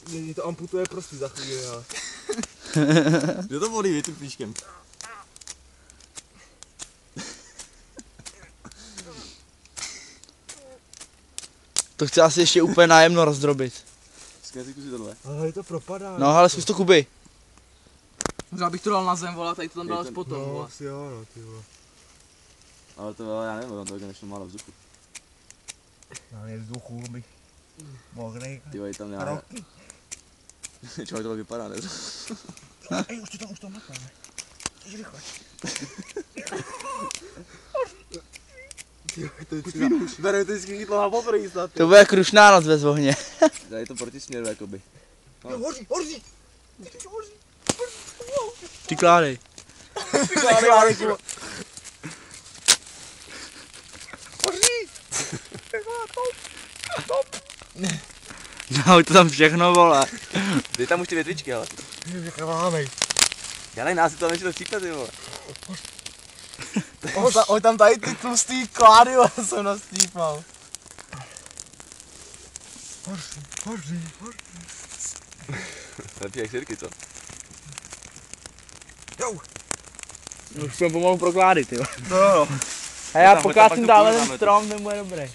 Mě to amputuje prostě za chvíli, ale. Kdo to volí, vy tu klíčkem? To chce asi ještě úplně nájemno rozdrobit. Zkazí si tohle. Ale to propadá. No ale zkus to Kuby. Možná bych to dal na zem, vole, tady to tam dal potom, No, vole. asi jo, no, ty vole. Ale to já nevím, to nešlo málo vzduchu. Já mě vzduchu bych mohl Ty vole, tam já... Člověk to vypadá, ne? Ej, už to makáme. Jdi rychle. Bere to vždycky chytlo na poprvé snad. To bude krušná noc bez ohně. Tady je to proti směru, jakoby. Jo, hoří! Ty kládej. Kládej, kurva. Hoří! No, to tam všechno, vole. Dej tam už ty větvičky, ale. Jaká máme. Dělej nás, to nešlo chcípat, ty vole. Oj, tam tady ty tlustý klády, jsem nastípal. Hoří. Lepší jak sirky, co? Jo. Už jsme pomalu pro klády, ty. No. A já Tam, pokácím tam dále tu ten strom, ten bude dobrý.